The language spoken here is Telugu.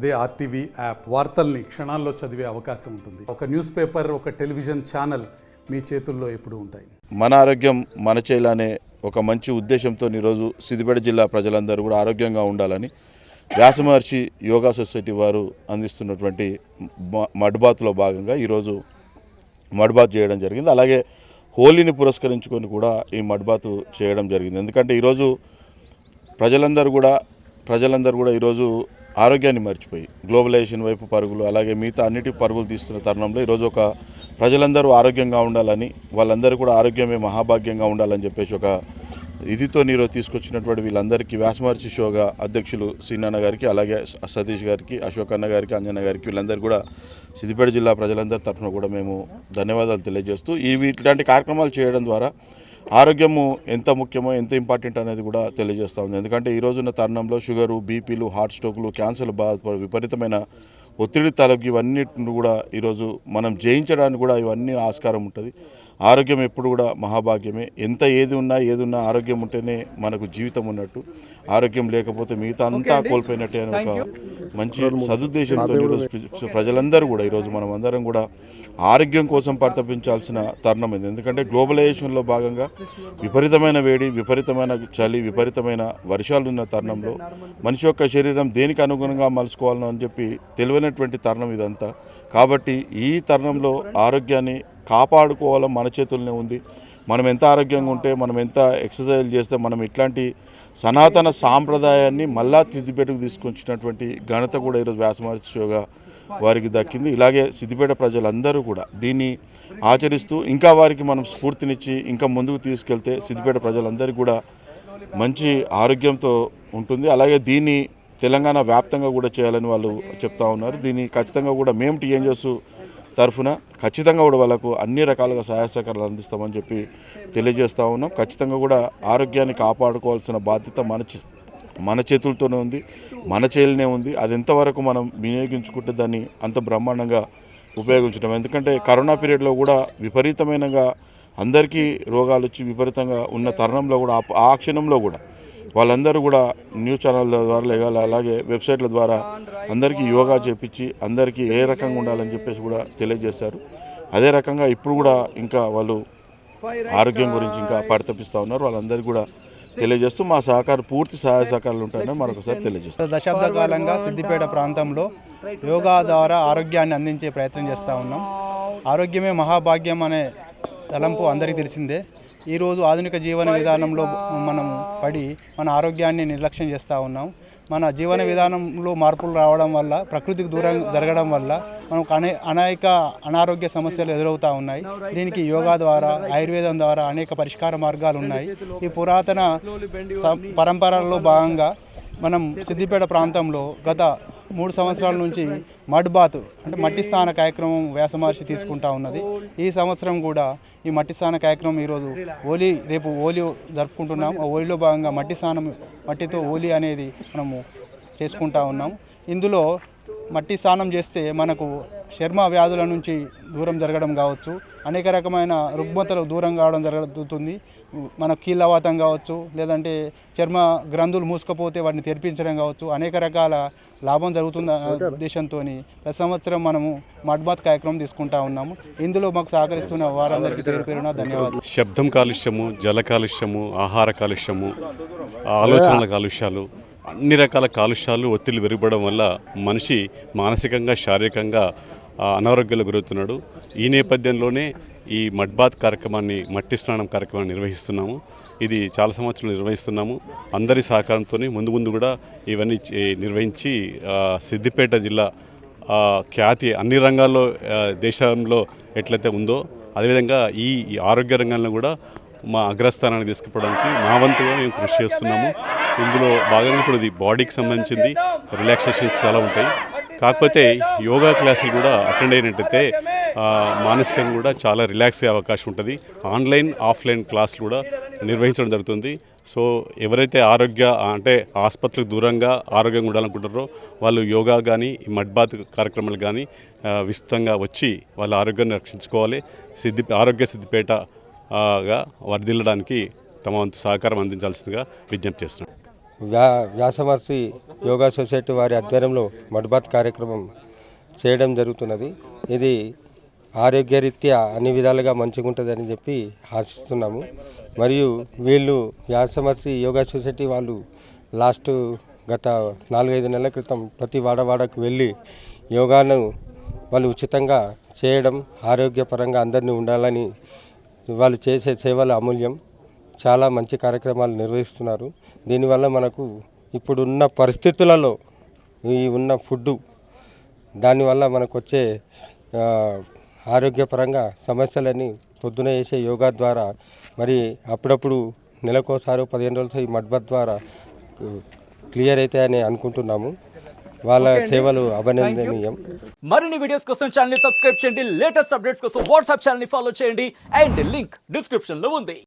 అదే ఆర్టీవీ యాప్. వార్తల్ని క్షణాల్లో చదివే అవకాశం ఉంటుంది. ఒక న్యూస్ పేపర్, ఒక టెలివిజన్ ఛానల్ మీ చేతుల్లో ఎప్పుడూ ఉంటాయి. మన ఆరోగ్యం మన చేయాలి అనే ఒక మంచి ఉద్దేశంతో ఈరోజు సిద్దిపేట జిల్లా ప్రజలందరూ కూడా ఆరోగ్యంగా ఉండాలని వ్యాస మహర్షి యోగా సొసైటీ వారు అందిస్తున్నటువంటి మడ్బాత్లో భాగంగా ఈరోజు మడ్బాత్ చేయడం జరిగింది. అలాగే హోలీని పురస్కరించుకొని కూడా ఈ మడ్బాత్ చేయడం జరిగింది. ఎందుకంటే ఈరోజు ప్రజలందరూ కూడా ఈరోజు ఆరోగ్యాన్ని మర్చిపోయి గ్లోబలైజేషన్ వైపు పరుగులు, అలాగే మిగతా అన్నిటి పరుగులు తీస్తున్న తరుణంలో ఈరోజు ఒక ప్రజలందరూ ఆరోగ్యంగా ఉండాలని, వాళ్ళందరూ కూడా ఆరోగ్యమే మహాభాగ్యంగా ఉండాలని చెప్పేసి ఒక ఇదితో ఈరోజు తీసుకొచ్చినటువంటి వీళ్ళందరికీ వ్యాస మహర్షి యోగా అధ్యక్షులు సీనన్న గారికి, అలాగే సతీష్ గారికి, అశోక్ అన్న గారికి, అంజన్న గారికి, వీళ్ళందరూ కూడా సిద్దిపేట జిల్లా ప్రజలందరి తరఫున కూడా మేము ధన్యవాదాలు తెలియజేస్తూ ఇట్లాంటి కార్యక్రమాలు చేయడం ద్వారా ఆరోగ్యము ఎంత ముఖ్యమో, ఎంత ఇంపార్టెంట్ అనేది కూడా తెలియజేస్తూ ఉంది. ఎందుకంటే ఈ రోజున్న తరుణంలో షుగరు, బీపీలు, హార్ట్ స్ట్రోకులు, క్యాన్సర్లు బాధపడే విపరీతమైన ఒత్తిడి తలకి ఇవన్నిటిని కూడా ఈరోజు మనం జయించడానికి కూడా ఇవన్నీ ఆస్కారం ఉంటుంది. ఆరోగ్యం ఎప్పుడు కూడా మహాభాగ్యమే. ఎంత ఏది ఉన్నా ఆరోగ్యం ఉంటేనే మనకు జీవితం ఉన్నట్టు, ఆరోగ్యం లేకపోతే మిగతా అంతా కోల్పోయినట్టే అని ఒక మంచి సదుద్దేశంతో ఈరోజు ప్రజలందరూ కూడా ఈరోజు మనం అందరం కూడా ఆరోగ్యం కోసం పరితపించాల్సిన తరుణం ఇది. ఎందుకంటే గ్లోబలైజేషన్లో భాగంగా విపరీతమైన వేడి, విపరీతమైన చలి, విపరీతమైన వర్షాలు ఉన్న తరుణంలో మనిషి యొక్క శరీరం దేనికి అనుగుణంగా మలుచుకోవాలని అని చెప్పి తెలియనటువంటి తరుణం ఇదంతా. కాబట్టి ఈ తరుణంలో ఆరోగ్యాన్ని కాపాడుకోవాలని మన చేతుల్లోనే ఉంది. మనం ఎంత ఆరోగ్యంగా ఉంటే, మనం ఎంత ఎక్సర్సైజ్ చేస్తే, మనం ఇట్లాంటి సనాతన సాంప్రదాయాన్ని మళ్ళా సిద్దిపేటకు తీసుకొచ్చినటువంటి ఘనత కూడా ఈరోజు వ్యాస మహర్షి యోగా వారికి దక్కింది. ఇలాగే సిద్దిపేట ప్రజలందరూ కూడా దీన్ని ఆచరిస్తూ ఇంకా వారికి మనం స్ఫూర్తినిచ్చి ఇంకా ముందుకు తీసుకెళ్తే సిద్దిపేట ప్రజలందరికీ కూడా మంచి ఆరోగ్యంతో ఉంటుంది. అలాగే దీన్ని తెలంగాణ వ్యాప్తంగా కూడా చేయాలని వాళ్ళు చెప్తా ఉన్నారు. దీన్ని ఖచ్చితంగా కూడా మేము టీఎన్జిఓస్ తరఫున ఖచ్చితంగా కూడా వాళ్ళకు అన్ని రకాలుగా సహాయ సహకారాలు అందిస్తామని చెప్పి తెలియజేస్తూ ఉన్నాం. ఖచ్చితంగా కూడా ఆరోగ్యాన్ని కాపాడుకోవాల్సిన బాధ్యత మన చేతులతోనే ఉంది, మన చేతిలోనే ఉంది. అది ఎంతవరకు మనం వినియోగించుకుంటే దాన్ని అంత బ్రహ్మాండంగా ఉపయోగించడం. ఎందుకంటే కరోనా పీరియడ్లో కూడా విపరీతమైనగా అందరికీ రోగాలు వచ్చి విపరీతంగా ఉన్న తరుణంలో కూడా ఆ క్షణంలో కూడా వాళ్ళందరూ కూడా న్యూస్ ఛానళ్ళ ద్వారా అలాగే వెబ్సైట్ల ద్వారా అందరికీ యోగా చేపించి అందరికీ ఏ రకంగా ఉండాలని చెప్పేసి కూడా తెలియజేశారు. అదే రకంగా ఇప్పుడు కూడా ఇంకా వాళ్ళు ఆరోగ్యం గురించి ఇంకా పరితపిస్తూ ఉన్నారు. వాళ్ళందరికీ కూడా తెలియజేస్తూ మా పూర్తి సహాయ సహకారాలు ఉంటాయని మరొకసారి తెలియజేస్తాం. దశాబ్ద కాలంగా సిద్దిపేట ప్రాంతంలో యోగా ద్వారా ఆరోగ్యాన్ని అందించే ప్రయత్నం చేస్తూ ఉన్నాం. ఆరోగ్యమే మహాభాగ్యం అనే తలంపు అందరికీ తెలిసిందే. ఈరోజు ఆధునిక జీవన విధానంలో మనం పడి మన ఆరోగ్యాన్ని నిర్లక్ష్యం చేస్తూ ఉన్నాం. మన జీవన విధానంలో మార్పులు రావడం వల్ల, ప్రకృతికి దూరం జరగడం వల్ల మనకు అనేక అనారోగ్య సమస్యలు ఎదురవుతూ ఉన్నాయి. దీనికి యోగా ద్వారా, ఆయుర్వేదం ద్వారా అనేక పరిష్కార మార్గాలు ఉన్నాయి. ఈ పురాతన పరంపరలో భాగంగా మనం సిద్దిపేట ప్రాంతంలో గత 3 సంవత్సరాల నుంచి మడ్ బాత్ అంటే మట్టి స్నాన కార్యక్రమం వ్యాస మహర్షి తీసుకుంటా ఉన్నది. ఈ సంవత్సరం కూడా ఈ మట్టి స్నాన కార్యక్రమం ఈరోజు రేపు హోలీ జరుపుకుంటున్నాం. ఆ హోలీలో భాగంగా మట్టితో హోలీ అనేది మనము చేసుకుంటా ఉన్నాం. ఇందులో మట్టి స్నానం చేస్తే మనకు చర్మ వ్యాధుల నుంచి దూరం జరగడం కావచ్చు, అనేక రకమైన రుగ్మతలు దూరం కావడం జరుగుతుంది. మన కీళ్ళవాతం కావచ్చు, లేదంటే చర్మ గ్రంథులు మూసుకపోతే వాటిని తెరిపించడం కావచ్చు, అనేక రకాల లాభం జరుగుతున్న ఉద్దేశంతో ప్రతి సంవత్సరం మనము మడ్బాత్ కార్యక్రమం తీసుకుంటా ఉన్నాము. ఇందులో మాకు సహకరిస్తున్న వారందరికీ పేరున ధన్యవాదాలు. శబ్దం కాలుష్యము, జల కాలుష్యము, ఆహార కాలుష్యము, ఆలోచనల కాలుష్యాలు, అన్ని రకాల కాలుష్యాలు, ఒత్తిళ్లు పెరిగిపోవడం వల్ల మనిషి మానసికంగా, శారీరకంగా అనారోగ్యాలకు గురవుతున్నాడు. ఈ నేపథ్యంలోనే ఈ మడ్బాత్ కార్యక్రమాన్ని, మట్టి స్నానం కార్యక్రమాన్ని నిర్వహిస్తున్నాము. ఇది చాలా సంవత్సరాలు నిర్వహిస్తున్నాము. అందరి సహకారంతో ముందు కూడా ఇవన్నీ నిర్వహించి సిద్దిపేట జిల్లా ఖ్యాతి అన్ని రంగాల్లో దేశంలో ఎట్లయితే ఉందో అదేవిధంగా ఈ ఆరోగ్య రంగంలో కూడా మా అగ్రస్థానాన్ని తీసుకుపోవడానికి మా వంతుగా మేము కృషి చేస్తున్నాము. ఇందులో భాగంగా ఇప్పుడు ఇది బాడీకి సంబంధించింది, రిలాక్సేషన్స్ చాలా ఉంటాయి. కాకపోతే యోగా క్లాసులు కూడా అటెండ్ అయినట్టయితే మానసికంగా కూడా చాలా రిలాక్స్ అయ్యే అవకాశం ఉంటుంది. ఆన్లైన్, ఆఫ్లైన్ క్లాసులు కూడా నిర్వహించడం జరుగుతుంది. సో ఎవరైతే అంటే ఆసుపత్రికి దూరంగా ఆరోగ్యంగా ఉండాలనుకుంటారో వాళ్ళు యోగా కానీ, ఈ మడ్బాత్ కార్యక్రమాలు కానీ విస్తృతంగా వచ్చి వాళ్ళ ఆరోగ్యాన్ని రక్షించుకోవాలి. ఆరోగ్య సిద్దిపేటగా వర్ధిల్లడానికి తమ వంతు సహకారం అందించాల్సిందిగా విజ్ఞప్తి చేస్తున్నాం. వ్యాసమహర్షి యోగా సొసైటీ వారి ఆధ్వర్యంలో మడ్బాత్ కార్యక్రమం చేయడం జరుగుతున్నది. ఇది ఆరోగ్యరీత్యా అన్ని విధాలుగా మంచిగా ఉంటుందని చెప్పి ఆశిస్తున్నాము. మరియు వీళ్ళు వ్యాసమహర్షి యోగా సొసైటీ వాళ్ళు గత 4-5 నెలల క్రితం ప్రతి వాడవాడకు వెళ్ళి యోగాను వాళ్ళు ఉచితంగా చేయడం, ఆరోగ్యపరంగా అందరినీ ఉండాలని వాళ్ళు చేసే సేవల అమూల్యం. చాలా మంచి కార్యక్రమాలు నిర్వహిస్తున్నారు. దీనివల్ల మనకు ఇప్పుడున్న పరిస్థితులలో ఉన్న ఫుడ్డు దానివల్ల మనకు వచ్చే ఆరోగ్యపరంగా సమస్యలని పొద్దున చేసే యోగా ద్వారా మరి అప్పుడప్పుడు నెలకోసారి 15 రోజులు ఈ మడ్బాత్ ద్వారా క్లియర్ అవుతాయని అనుకుంటున్నాము. వాళ్ళ సేవలు అభినందనీయం. మరిన్ని వీడియోస్ కోసం ఛానల్ ని సబ్స్క్రైబ్ చేయండి. లేటెస్ట్ అప్డేట్స్ కోసం వాట్సాప్ ఛానల్ ని ఫాలో చేయండి. అండ్ లింక్ డిస్క్రిప్షన్ లో ఉంది.